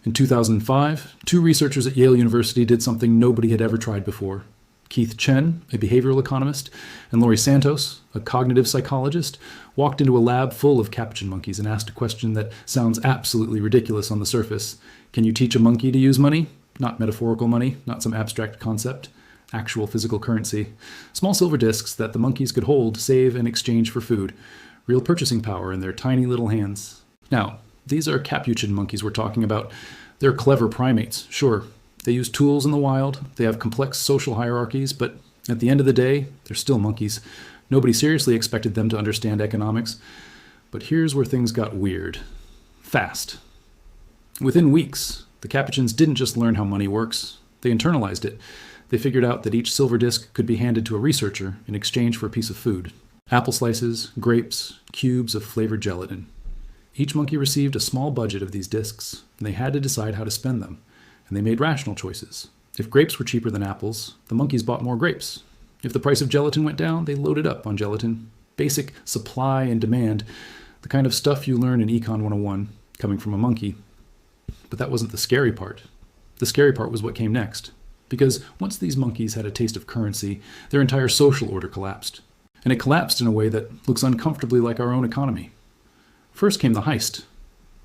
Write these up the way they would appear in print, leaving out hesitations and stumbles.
In 2005, two researchers at Yale University did something nobody had ever tried before. Chen, a behavioral economist, and Laurie Santos, a cognitive psychologist, walked into a lab full of Capuchin monkeys and asked a question that sounds absolutely ridiculous on the surface. Can you teach a monkey to use money? Not metaphorical money, not some abstract concept. Actual physical currency. Small silver discs that the monkeys could hold, save, and exchange for food. Real purchasing power in their tiny little hands. Now, these are Capuchin monkeys we're talking about. They're clever primates, sure. They use tools in the wild, they have complex social hierarchies, but at the end of the day, they're still monkeys. Nobody seriously expected them to understand economics. But here's where things got weird. Fast. Within weeks, the Capuchins didn't just learn how money works, they internalized it. They figured out that each silver disc could be handed to a researcher in exchange for a piece of food. Apple slices, grapes, cubes of flavored gelatin. Each monkey received a small budget of these discs, and they had to decide how to spend them. And they made rational choices. If grapes were cheaper than apples, the monkeys bought more grapes. If the price of gelatin went down, they loaded up on gelatin. Basic supply and demand, the kind of stuff you learn in Econ 101, coming from a monkey. But that wasn't the scary part. The scary part was what came next. Because once these monkeys had a taste of currency, their entire social order collapsed. And it collapsed in a way that looks uncomfortably like our own economy. First came the heist.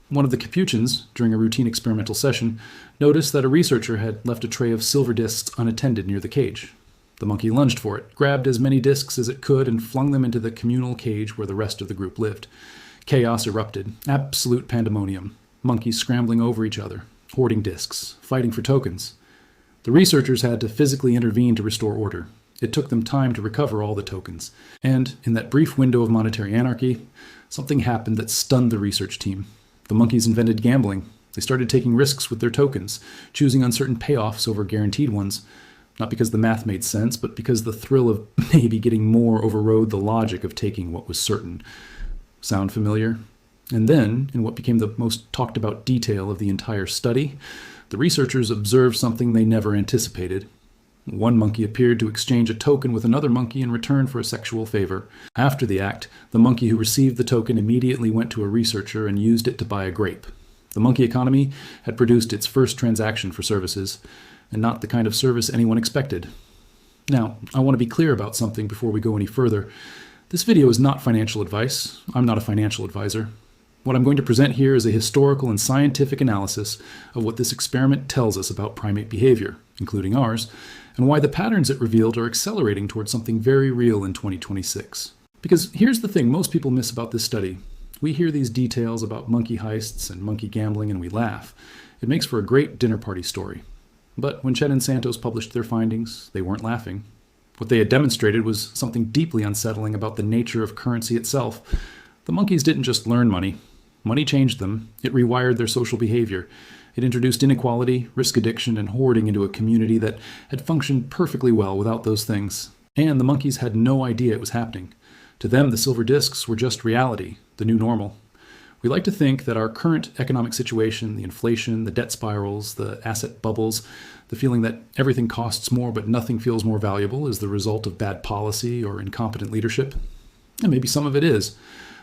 One of the Capuchins, during a routine experimental session, noticed that a researcher had left a tray of silver discs unattended near the cage. The monkey lunged for it, grabbed as many discs as it could, and flung them into the communal cage where the rest of the group lived. Chaos erupted. Absolute pandemonium. Monkeys scrambling over each other, hoarding discs, fighting for tokens. The researchers had to physically intervene to restore order. It took them time to recover all the tokens. And in that brief window of monetary anarchy, something happened that stunned the research team. The monkeys invented gambling. They started taking risks with their tokens, choosing uncertain payoffs over guaranteed ones, not because the math made sense, but because the thrill of maybe getting more overrode the logic of taking what was certain. Sound familiar? And then, in what became the most talked about detail of the entire study, the researchers observed something they never anticipated. One monkey appeared to exchange a token with another monkey in return for a sexual favor. After the act, the monkey who received the token immediately went to a researcher and used it to buy a grape. The monkey economy had produced its first transaction for services, and not the kind of service anyone expected. Now, I want to be clear about something before we go any further. This video is not financial advice. I'm not a financial advisor. What I'm going to present here is a historical and scientific analysis of what this experiment tells us about primate behavior, including ours, and why the patterns it revealed are accelerating towards something very real in 2026. Because here's the thing most people miss about this study. We hear these details about monkey heists and monkey gambling and we laugh. It makes for a great dinner party story. But when Chen and Santos published their findings, they weren't laughing. What they had demonstrated was something deeply unsettling about the nature of currency itself. The monkeys didn't just learn money. Money changed them. It rewired their social behavior. It introduced inequality, risk addiction, and hoarding into a community that had functioned perfectly well without those things. And the monkeys had no idea it was happening. To them, the silver discs were just reality, the new normal. We like to think that our current economic situation, the inflation, the debt spirals, the asset bubbles, the feeling that everything costs more but nothing feels more valuable is the result of bad policy or incompetent leadership. And maybe some of it is.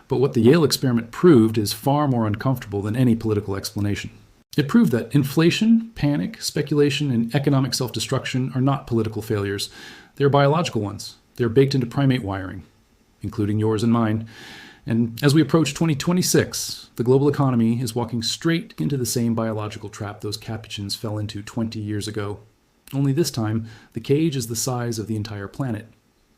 But what the Yale experiment proved is far more uncomfortable than any political explanation. It proved that inflation, panic, speculation, and economic self-destruction are not political failures. They're biological ones. They're baked into primate wiring, including yours and mine. And as we approach 2026, the global economy is walking straight into the same biological trap those Capuchins fell into 20 years ago. Only this time, the cage is the size of the entire planet.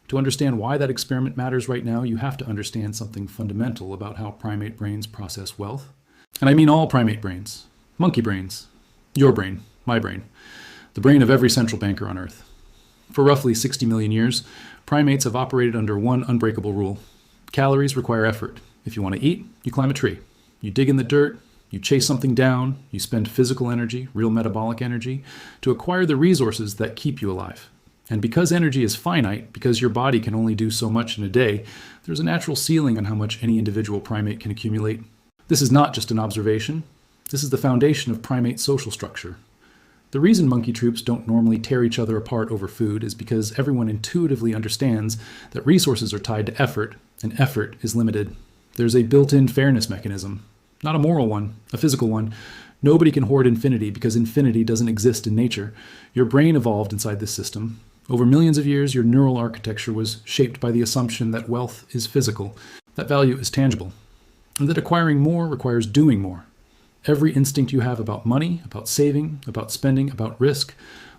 To understand why that experiment matters right now, you have to understand something fundamental about how primate brains process wealth. And I mean all primate brains. Monkey brains. Your brain. My brain. The brain of every central banker on Earth. For roughly 60 million years, primates have operated under one unbreakable rule. Calories require effort. If you want to eat, you climb a tree. You dig in the dirt, you chase something down, you spend physical energy, real metabolic energy, to acquire the resources that keep you alive. And because energy is finite, because your body can only do so much in a day, there's a natural ceiling on how much any individual primate can accumulate. This is not just an observation. This is the foundation of primate social structure. The reason monkey troops don't normally tear each other apart over food is because everyone intuitively understands that resources are tied to effort, and effort is limited. There's a built-in fairness mechanism. Not a moral one, a physical one. Nobody can hoard infinity because infinity doesn't exist in nature. Your brain evolved inside this system. Over millions of years, your neural architecture was shaped by the assumption that wealth is physical, that value is tangible, and that acquiring more requires doing more. Every instinct you have about money, about saving, about spending, about risk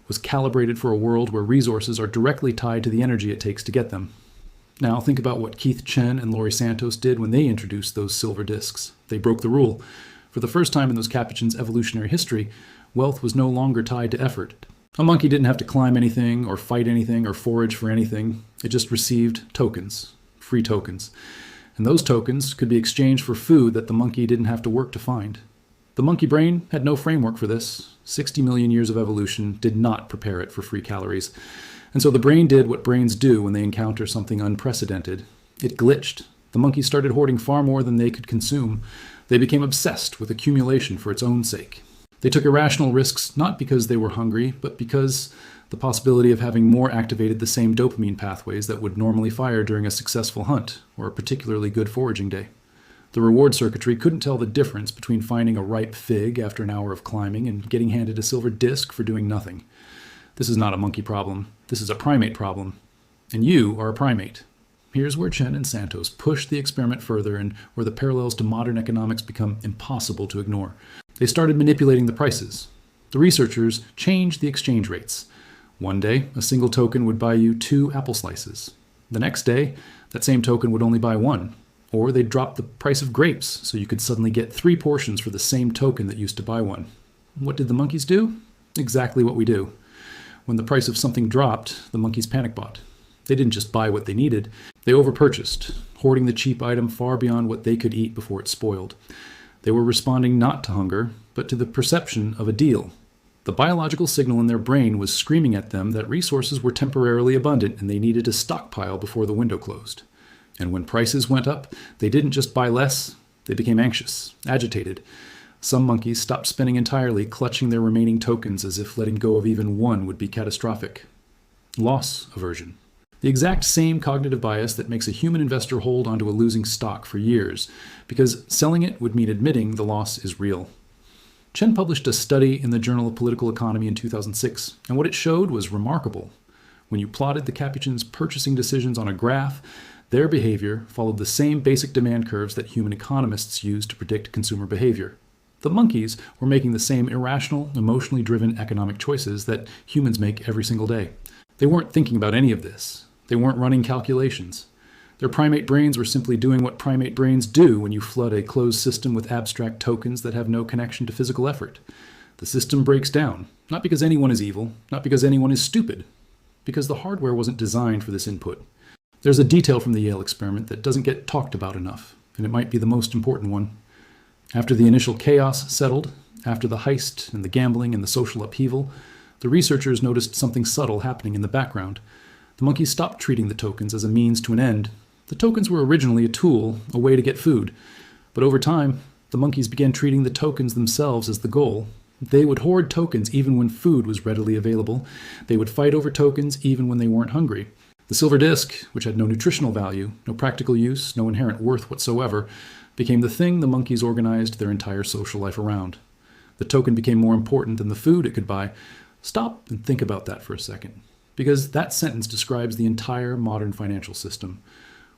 was calibrated for a world where resources are directly tied to the energy it takes to get them. Now think about what Chen and Laurie Santos did when they introduced those silver discs. They broke the rule. For the first time in those Capuchins' evolutionary history, wealth was no longer tied to effort. A monkey didn't have to climb anything or fight anything or forage for anything. It just received tokens, free tokens. And those tokens could be exchanged for food that the monkey didn't have to work to find. The monkey brain had no framework for this. 60 million years of evolution did not prepare it for free calories. And so the brain did what brains do when they encounter something unprecedented. It glitched. The monkeys started hoarding far more than they could consume. They became obsessed with accumulation for its own sake. They took irrational risks not because they were hungry, but because the possibility of having more activated the same dopamine pathways that would normally fire during a successful hunt or a particularly good foraging day. The reward circuitry couldn't tell the difference between finding a ripe fig after an hour of climbing and getting handed a silver disc for doing nothing. This is not a monkey problem. This is a primate problem. And you are a primate. Here's where Chen and Santos push the experiment further and where the parallels to modern economics become impossible to ignore. They started manipulating the prices. The researchers changed the exchange rates. One day, a single token would buy you 2 apple slices. The next day, that same token would only buy 1. Or they'd drop the price of grapes so you could suddenly get 3 portions for the same token that used to buy 1. What did the monkeys do? Exactly what we do. When the price of something dropped, the monkeys panic bought. They didn't just buy what they needed. They overpurchased, hoarding the cheap item far beyond what they could eat before it spoiled. They were responding not to hunger, but to the perception of a deal. The biological signal in their brain was screaming at them that resources were temporarily abundant and they needed to stockpile before the window closed. And when prices went up, they didn't just buy less, they became anxious, agitated. Some monkeys stopped spending entirely, clutching their remaining tokens as if letting go of even one would be catastrophic. Loss aversion. The exact same cognitive bias that makes a human investor hold onto a losing stock for years, because selling it would mean admitting the loss is real. Chen published a study in the Journal of Political Economy in 2006, and what it showed was remarkable. When you plotted the Capuchins' purchasing decisions on a graph, their behavior followed the same basic demand curves that human economists use to predict consumer behavior. The monkeys were making the same irrational, emotionally driven economic choices that humans make every single day. They weren't thinking about any of this. They weren't running calculations. Their primate brains were simply doing what primate brains do when you flood a closed system with abstract tokens that have no connection to physical effort. The system breaks down, not because anyone is evil, not because anyone is stupid, because the hardware wasn't designed for this input. There's a detail from the Yale experiment that doesn't get talked about enough, and it might be the most important one. After the initial chaos settled, after the heist and the gambling and the social upheaval, the researchers noticed something subtle happening in the background. The monkeys stopped treating the tokens as a means to an end. The tokens were originally a tool, a way to get food. But over time, the monkeys began treating the tokens themselves as the goal. They would hoard tokens even when food was readily available. They would fight over tokens even when they weren't hungry. The silver disc, which had no nutritional value, no practical use, no inherent worth whatsoever, became the thing the monkeys organized their entire social life around. The token became more important than the food it could buy. Stop and think about that for a second, because that sentence describes the entire modern financial system.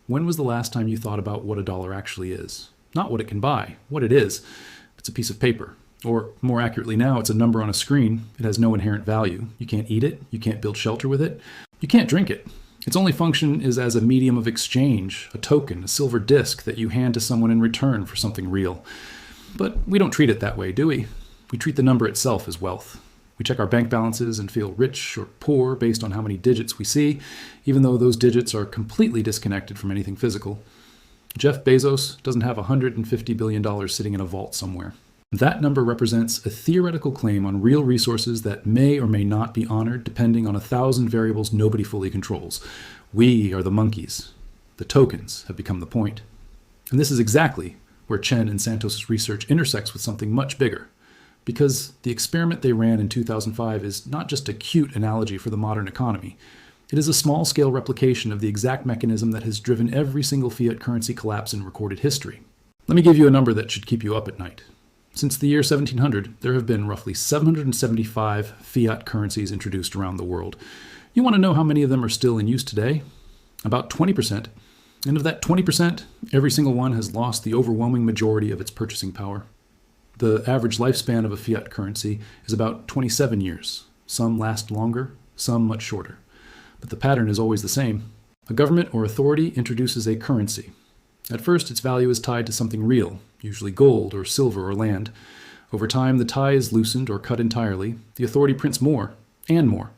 When was the last time you thought about what a dollar actually is? Not what it can buy, what it is. It's a piece of paper. Or more accurately now, it's a number on a screen. It has no inherent value. You can't eat it. You can't build shelter with it. You can't drink it. Its only function is as a medium of exchange, a token, a silver disc that you hand to someone in return for something real. But we don't treat it that way, do we? We treat the number itself as wealth. We check our bank balances and feel rich or poor based on how many digits we see, even though those digits are completely disconnected from anything physical. Jeff Bezos doesn't have $150 billion sitting in a vault somewhere. That number represents a theoretical claim on real resources that may or may not be honored depending on 1,000 variables nobody fully controls. We are the monkeys. The tokens have become the point. And this is exactly where Chen and Santos' research intersects with something much bigger. Because the experiment they ran in 2005 is not just a cute analogy for the modern economy. It is a small-scale replication of the exact mechanism that has driven every single fiat currency collapse in recorded history. Let me give you a number that should keep you up at night. Since the year 1700, there have been roughly 775 fiat currencies introduced around the world. You want to know how many of them are still in use today? About 20%. And of that 20%, every single one has lost the overwhelming majority of its purchasing power. The average lifespan of a fiat currency is about 27 years. Some last longer, some much shorter. But the pattern is always the same. A government or authority introduces a currency. At first, its value is tied to something real, usually gold or silver or land. Over time, the tie is loosened or cut entirely. The authority prints more and more.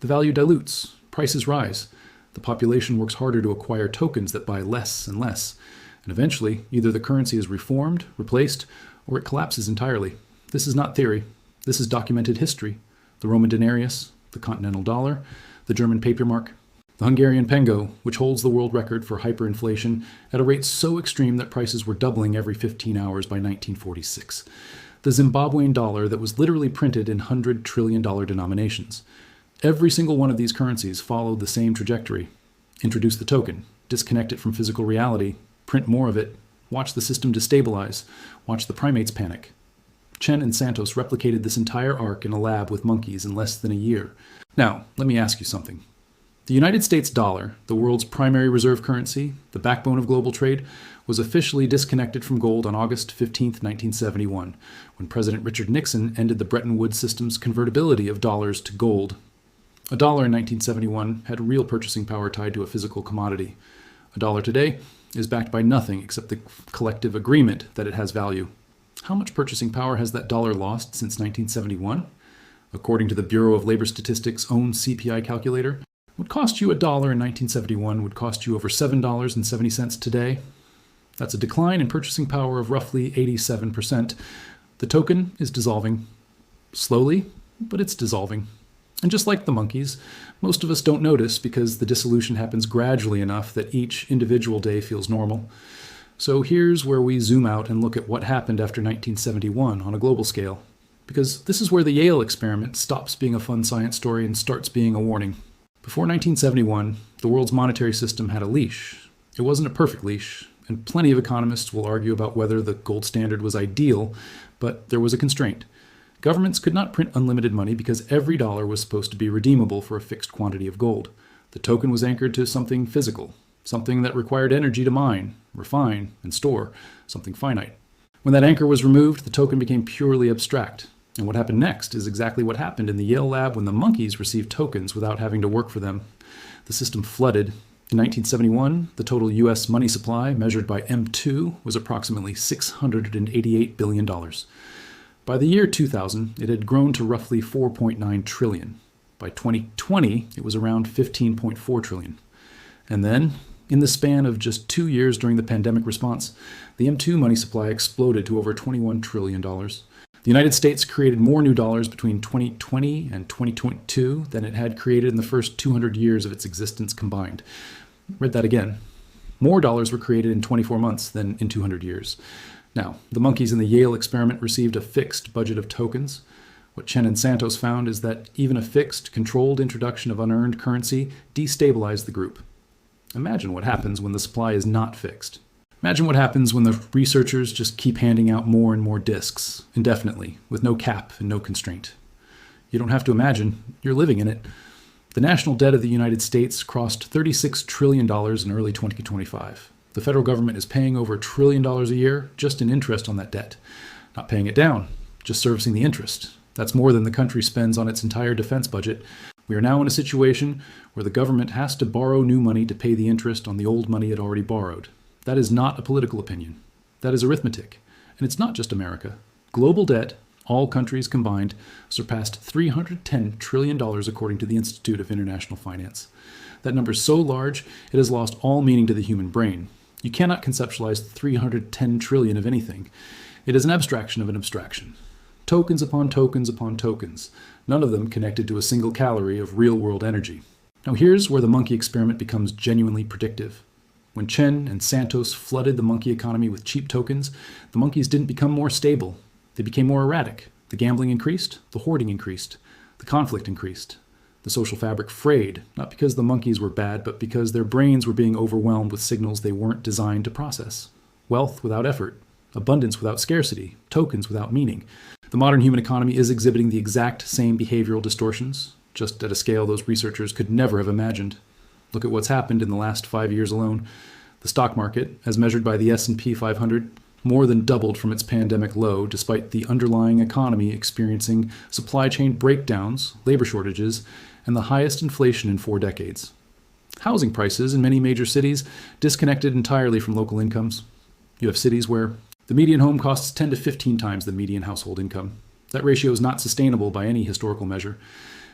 The value dilutes. Prices rise. The population works harder to acquire tokens that buy less and less. And eventually, either the currency is reformed, replaced, or it collapses entirely. This is not theory. This is documented history. The Roman denarius, the continental dollar, the German papermark, the Hungarian pengo, which holds the world record for hyperinflation at a rate so extreme that prices were doubling every 15 hours by 1946. The Zimbabwean dollar that was literally printed in $100 trillion denominations. Every single one of these currencies followed the same trajectory. Introduce the token, disconnect it from physical reality, print more of it, watch the system destabilize, watch the primates panic. Chen and Santos replicated this entire arc in a lab with monkeys in less than a year. Now, let me ask you something. The United States dollar, the world's primary reserve currency, the backbone of global trade, was officially disconnected from gold on August 15, 1971, when President Richard Nixon ended the Bretton Woods system's convertibility of dollars to gold. A dollar in 1971 had real purchasing power tied to a physical commodity. A dollar today is backed by nothing except the collective agreement that it has value. How much purchasing power has that dollar lost since 1971? According to the Bureau of Labor Statistics' own CPI calculator, what cost you $1 in 1971 would cost you over $7.70 today. That's a decline in purchasing power of roughly 87%. The token is dissolving. Slowly, but it's dissolving. And just like the monkeys, most of us don't notice because the dissolution happens gradually enough that each individual day feels normal. So here's where we zoom out and look at what happened after 1971 on a global scale. Because this is where the Yale Experiment stops being a fun science story and starts being a warning. Before 1971, the world's monetary system had a leash. It wasn't a perfect leash, and plenty of economists will argue about whether the gold standard was ideal, but there was a constraint. Governments could not print unlimited money because every dollar was supposed to be redeemable for a fixed quantity of gold. The token was anchored to something physical, something that required energy to mine, refine, and store, something finite. When that anchor was removed, the token became purely abstract. And what happened next is exactly what happened in the Yale lab when the monkeys received tokens without having to work for them. The system flooded. In 1971, the total U.S. money supply, measured by M2, was approximately $688 billion. By the year 2000, it had grown to roughly 4.9 trillion. By 2020, it was around 15.4 trillion. And then, in the span of just 2 years during the pandemic response, the M2 money supply exploded to over $21 trillion. The United States created more new dollars between 2020 and 2022 than it had created in the first 200 years of its existence combined. Read that again. More dollars were created in 24 months than in 200 years. Now, the monkeys in the Yale experiment received a fixed budget of tokens. What Chen and Santos found is that even a fixed, controlled introduction of unearned currency destabilized the group. Imagine what happens when the supply is not fixed. Imagine what happens when the researchers just keep handing out more and more disks, indefinitely, with no cap and no constraint. You don't have to imagine, you're living in it. The national debt of the United States crossed $36 trillion in early 2025. The federal government is paying over $1 trillion a year just in interest on that debt. Not paying it down, just servicing the interest. That's more than the country spends on its entire defense budget. We are now in a situation where the government has to borrow new money to pay the interest on the old money it already borrowed. That is not a political opinion. That is arithmetic. And it's not just America. Global debt, all countries combined, surpassed $310 trillion according to the Institute of International Finance. That number is so large, it has lost all meaning to the human brain. You cannot conceptualize 310 trillion of anything. It is an abstraction of an abstraction. Tokens upon tokens upon tokens, none of them connected to a single calorie of real-world energy. Now here's where the monkey experiment becomes genuinely predictive. When Chen and Santos flooded the monkey economy with cheap tokens, the monkeys didn't become more stable. They became more erratic. The gambling increased, the hoarding increased, the conflict increased. The social fabric frayed, not because the monkeys were bad, but because their brains were being overwhelmed with signals they weren't designed to process. Wealth without effort, abundance without scarcity, tokens without meaning. The modern human economy is exhibiting the exact same behavioral distortions, just at a scale those researchers could never have imagined. Look at what's happened in the last 5 years alone. The stock market, as measured by the S&P 500, more than doubled from its pandemic low, despite the underlying economy experiencing supply chain breakdowns, labor shortages, and the highest inflation in 4 decades. Housing prices in many major cities disconnected entirely from local incomes. You have cities where the median home costs 10 to 15 times the median household income. That ratio is not sustainable by any historical measure.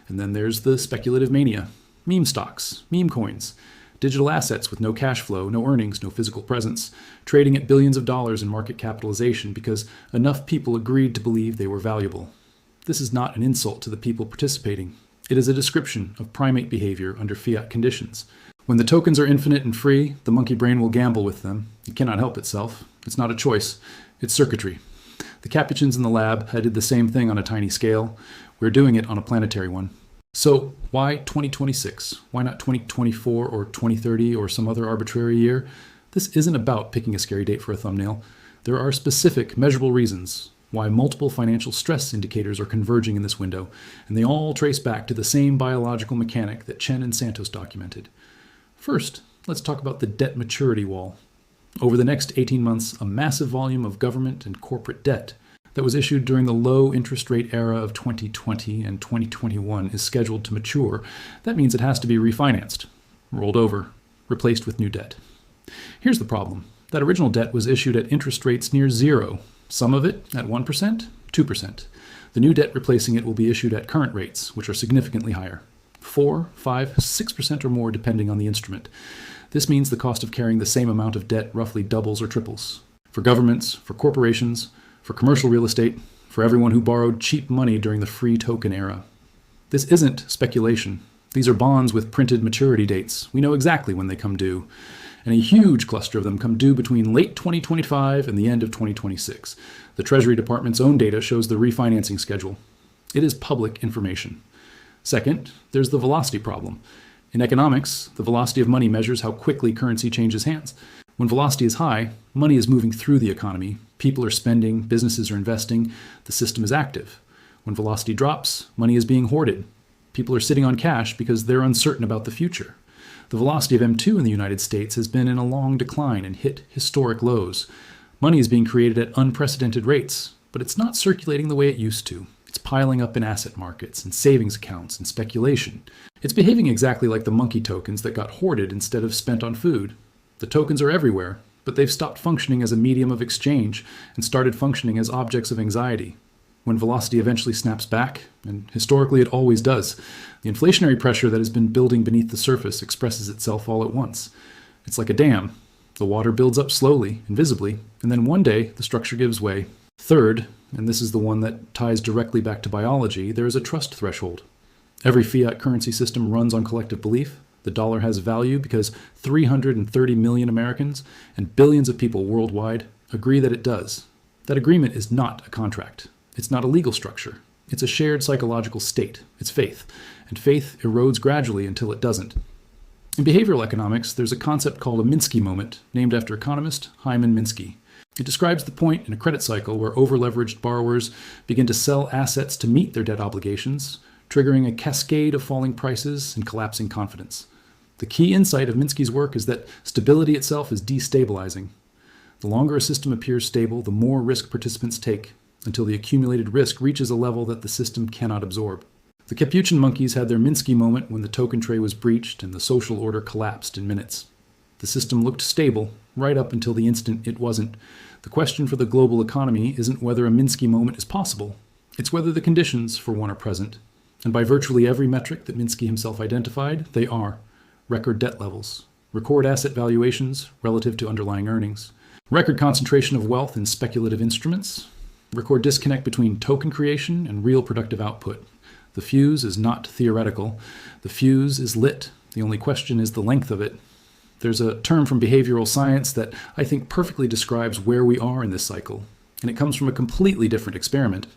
And then there's the speculative mania, meme stocks, meme coins, digital assets with no cash flow, no earnings, no physical presence, trading at billions of dollars in market capitalization because enough people agreed to believe they were valuable. This is not an insult to the people participating. It is a description of primate behavior under fiat conditions. When the tokens are infinite and free, the monkey brain will gamble with them. It cannot help itself. It's not a choice. It's circuitry. The Capuchins in the lab had did the same thing on a tiny scale. We're doing it on a planetary one. So why 2026? Why not 2024 or 2030 or some other arbitrary year? This isn't about picking a scary date for a thumbnail. There are specific, measurable reasons why multiple financial stress indicators are converging in this window, and they all trace back to the same biological mechanic that Chen and Santos documented. First, let's talk about the debt maturity wall. Over the next 18 months, a massive volume of government and corporate debt that was issued during the low interest rate era of 2020 and 2021 is scheduled to mature. That means it has to be refinanced, rolled over, replaced with new debt. Here's the problem. That original debt was issued at interest rates near zero, some of it at 1%, 2%. The new debt replacing it will be issued at current rates, which are significantly higher, 4, 5, 6% or more depending on the instrument. This means the cost of carrying the same amount of debt roughly doubles or triples. For governments, for corporations, for commercial real estate, for everyone who borrowed cheap money during the free token era. This isn't speculation. These are bonds with printed maturity dates. We know exactly when they come due. And a huge cluster of them come due between late 2025 and the end of 2026. The Treasury Department's own data shows the refinancing schedule. It is public information. Second, there's the velocity problem. In economics, the velocity of money measures how quickly currency changes hands. When velocity is high, money is moving through the economy. People are spending, businesses are investing, the system is active. When velocity drops, money is being hoarded. People are sitting on cash because they're uncertain about the future. The velocity of M2 in the United States has been in a long decline and hit historic lows. Money is being created at unprecedented rates, but it's not circulating the way it used to. It's piling up in asset markets and savings accounts and speculation. It's behaving exactly like the monkey tokens that got hoarded instead of spent on food. The tokens are everywhere, but they've stopped functioning as a medium of exchange and started functioning as objects of anxiety. When velocity eventually snaps back, and historically it always does, the inflationary pressure that has been building beneath the surface expresses itself all at once. It's like a dam. The water builds up slowly, invisibly, and then one day the structure gives way. Third, and this is the one that ties directly back to biology, there is a trust threshold. Every fiat currency system runs on collective belief. The dollar has value because 330 million Americans and billions of people worldwide agree that it does. That agreement is not a contract. It's not a legal structure. It's a shared psychological state. It's faith. And faith erodes gradually until it doesn't. In behavioral economics, there's a concept called a Minsky Moment, named after economist Hyman Minsky. It describes the point in a credit cycle where over-leveraged borrowers begin to sell assets to meet their debt obligations, triggering a cascade of falling prices and collapsing confidence. The key insight of Minsky's work is that stability itself is destabilizing. The longer a system appears stable, the more risk participants take, until the accumulated risk reaches a level that the system cannot absorb. The Capuchin monkeys had their Minsky moment when the token tray was breached and the social order collapsed in minutes. The system looked stable, right up until the instant it wasn't. The question for the global economy isn't whether a Minsky moment is possible. It's whether the conditions for one are present. And by virtually every metric that Minsky himself identified, they are. Record debt levels, record asset valuations relative to underlying earnings, record concentration of wealth in speculative instruments, record disconnect between token creation and real productive output. The fuse is not theoretical. The fuse is lit. The only question is the length of it. There's a term from behavioral science that I think perfectly describes where we are in this cycle, and it comes from a completely different experiment.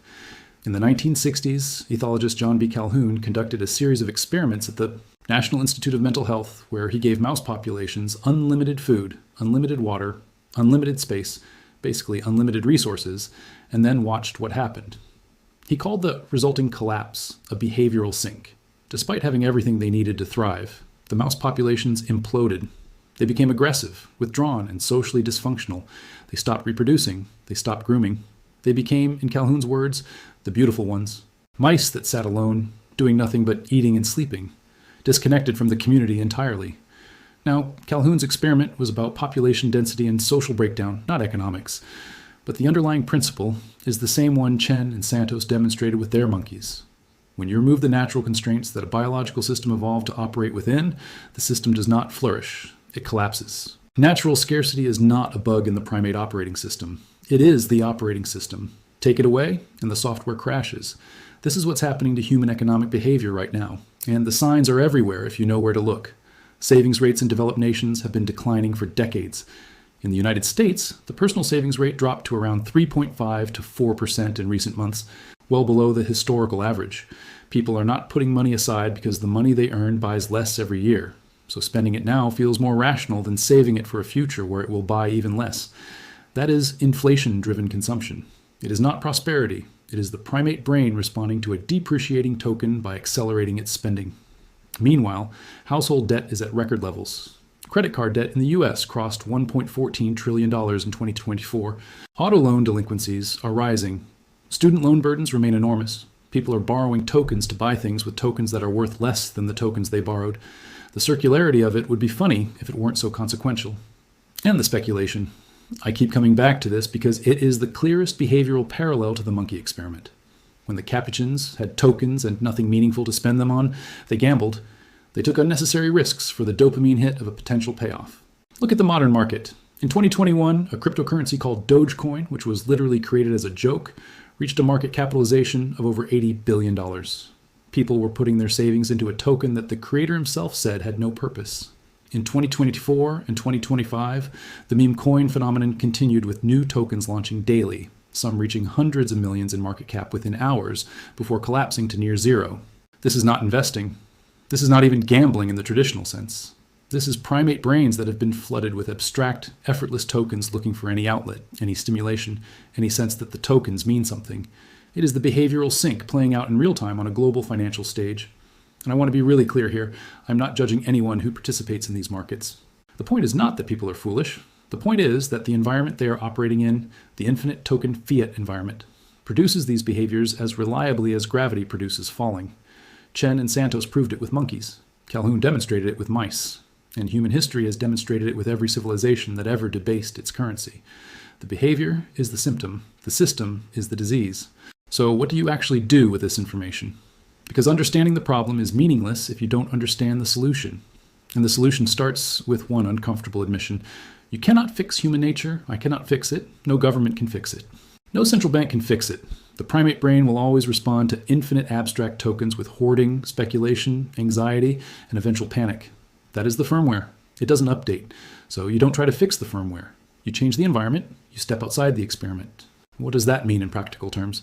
In the 1960s, ethologist John B. Calhoun conducted a series of experiments at the National Institute of Mental Health where he gave mouse populations unlimited food, unlimited water, unlimited space, basically unlimited resources, and then watched what happened. He called the resulting collapse a behavioral sink. Despite having everything they needed to thrive, the mouse populations imploded. They became aggressive, withdrawn, and socially dysfunctional. They stopped reproducing. They stopped grooming. They became, in Calhoun's words, the beautiful ones. Mice that sat alone, doing nothing but eating and sleeping, disconnected from the community entirely. Now, Calhoun's experiment was about population density and social breakdown, not economics. But the underlying principle is the same one Chen and Santos demonstrated with their monkeys. When you remove the natural constraints that a biological system evolved to operate within, the system does not flourish. It collapses. Natural scarcity is not a bug in the primate operating system. It is the operating system. Take it away, and the software crashes. This is what's happening to human economic behavior right now. And the signs are everywhere if you know where to look. Savings rates in developed nations have been declining for decades. In the United States, the personal savings rate dropped to around 3.5 to 4% in recent months, well below the historical average. People are not putting money aside because the money they earn buys less every year. So spending it now feels more rational than saving it for a future where it will buy even less. That is inflation-driven consumption. It is not prosperity. It is the primate brain responding to a depreciating token by accelerating its spending. Meanwhile, household debt is at record levels. Credit card debt in the U.S. crossed $1.14 trillion in 2024. Auto loan delinquencies are rising. Student loan burdens remain enormous. People are borrowing tokens to buy things with tokens that are worth less than the tokens they borrowed. The circularity of it would be funny if it weren't so consequential. And the speculation. I keep coming back to this because it is the clearest behavioral parallel to the monkey experiment. When the Capuchins had tokens and nothing meaningful to spend them on, they gambled. They took unnecessary risks for the dopamine hit of a potential payoff. Look at the modern market. In 2021, a cryptocurrency called Dogecoin, which was literally created as a joke, reached a market capitalization of over $80 billion. People were putting their savings into a token that the creator himself said had no purpose. In 2024 and 2025, the meme coin phenomenon continued with new tokens launching daily, some reaching hundreds of millions in market cap within hours before collapsing to near zero. This is not investing. This is not even gambling in the traditional sense. This is primate brains that have been flooded with abstract, effortless tokens looking for any outlet, any stimulation, any sense that the tokens mean something. It is the behavioral sink playing out in real time on a global financial stage. And I want to be really clear here. I'm not judging anyone who participates in these markets. The point is not that people are foolish. The point is that the environment they are operating in, the infinite token Fiat environment, produces these behaviors as reliably as gravity produces falling. Chen and Santos proved it with monkeys. Calhoun demonstrated it with mice. And human history has demonstrated it with every civilization that ever debased its currency. The behavior is the symptom. The system is the disease. So what do you actually do with this information? Because understanding the problem is meaningless if you don't understand the solution. And the solution starts with one uncomfortable admission. You cannot fix human nature. I cannot fix it. No government can fix it. No central bank can fix it. The primate brain will always respond to infinite abstract tokens with hoarding, speculation, anxiety, and eventual panic. That is the firmware. It doesn't update. So you don't try to fix the firmware. You change the environment. You step outside the experiment. What does that mean in practical terms?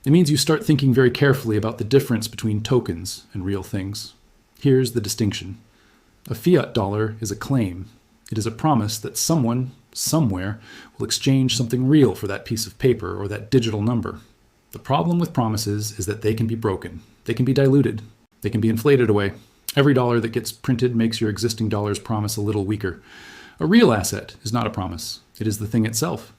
It means you start thinking very carefully about the difference between tokens and real things. Here's the distinction. A fiat dollar is a claim. It is a promise that someone, somewhere, will exchange something real for that piece of paper or that digital number. The problem with promises is that they can be broken. They can be diluted. They can be inflated away. Every dollar that gets printed makes your existing dollar's promise a little weaker. A real asset is not a promise. It is the thing itself.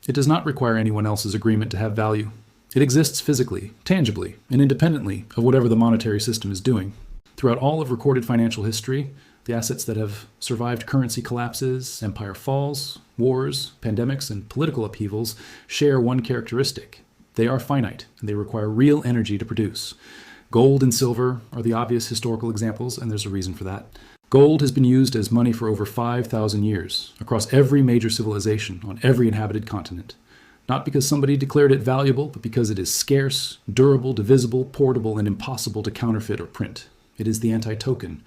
It does not require anyone else's agreement to have value. It exists physically, tangibly, and independently of whatever the monetary system is doing. Throughout all of recorded financial history, the assets that have survived currency collapses, empire falls, wars, pandemics, and political upheavals share one characteristic. They are finite, and they require real energy to produce. Gold and silver are the obvious historical examples, and there's a reason for that. Gold has been used as money for over 5,000 years, across every major civilization on every inhabited continent. Not because somebody declared it valuable, but because it is scarce, durable, divisible, portable, and impossible to counterfeit or print. It is the anti-token.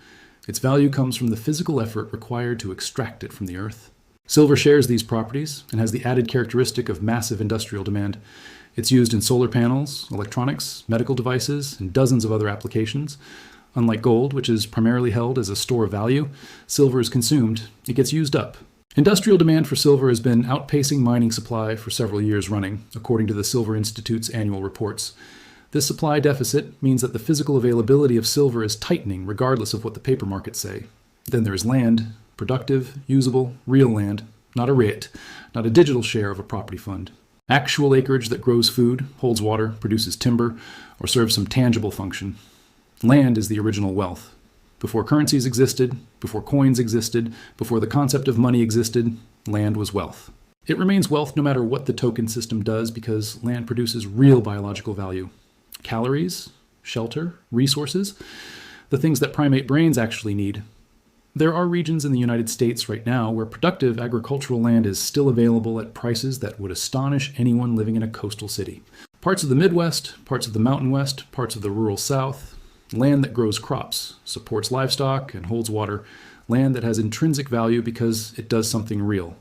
Its value comes from the physical effort required to extract it from the earth. Silver shares these properties and has the added characteristic of massive industrial demand. It's used in solar panels, electronics, medical devices, and dozens of other applications. Unlike gold, which is primarily held as a store of value, silver is consumed. It gets used up. Industrial demand for silver has been outpacing mining supply for several years running, according to the Silver Institute's annual reports. This supply deficit means that the physical availability of silver is tightening regardless of what the paper markets say. Then there is land, productive, usable, real land, not a REIT, not a digital share of a property fund. Actual acreage that grows food, holds water, produces timber, or serves some tangible function. Land is the original wealth. Before currencies existed, before coins existed, before the concept of money existed, land was wealth. It remains wealth no matter what the token system does because land produces real biological value. Calories, shelter, resources, the things that primate brains actually need. There are regions in the United States right now where productive agricultural land is still available at prices that would astonish anyone living in a coastal city. Parts of the Midwest, parts of the Mountain West, parts of the rural South, land that grows crops, supports livestock, and holds water, land that has intrinsic value because it does something real.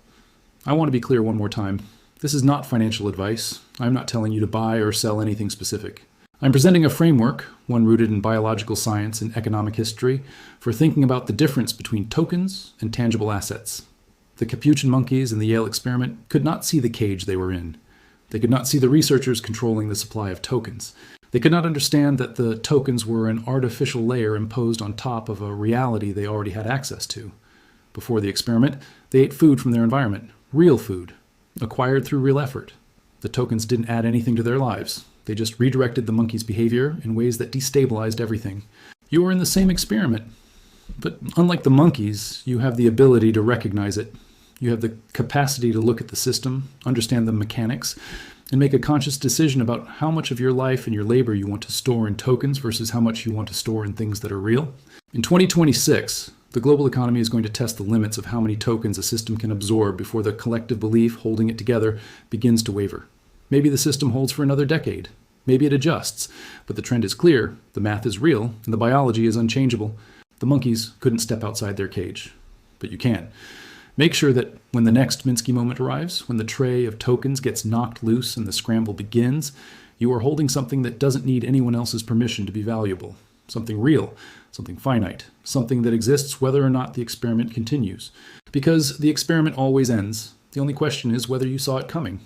I want to be clear one more time. This is not financial advice. I'm not telling you to buy or sell anything specific. I'm presenting a framework, one rooted in biological science and economic history, for thinking about the difference between tokens and tangible assets. The Capuchin monkeys in the Yale Experiment could not see the cage they were in. They could not see the researchers controlling the supply of tokens. They could not understand that the tokens were an artificial layer imposed on top of a reality they already had access to. Before the experiment, they ate food from their environment, real food, acquired through real effort. The tokens didn't add anything to their lives. They just redirected the monkey's behavior in ways that destabilized everything. You are in the same experiment, but unlike the monkeys, you have the ability to recognize it. You have the capacity to look at the system, understand the mechanics, and make a conscious decision about how much of your life and your labor you want to store in tokens versus how much you want to store in things that are real. In 2026, the global economy is going to test the limits of how many tokens a system can absorb before the collective belief holding it together begins to waver. Maybe the system holds for another decade. Maybe it adjusts. But the trend is clear, the math is real, and the biology is unchangeable. The monkeys couldn't step outside their cage. But you can. Make sure that when the next Minsky moment arrives, when the tray of tokens gets knocked loose and the scramble begins, you are holding something that doesn't need anyone else's permission to be valuable. Something real, something finite, something that exists whether or not the experiment continues. Because the experiment always ends. The only question is whether you saw it coming.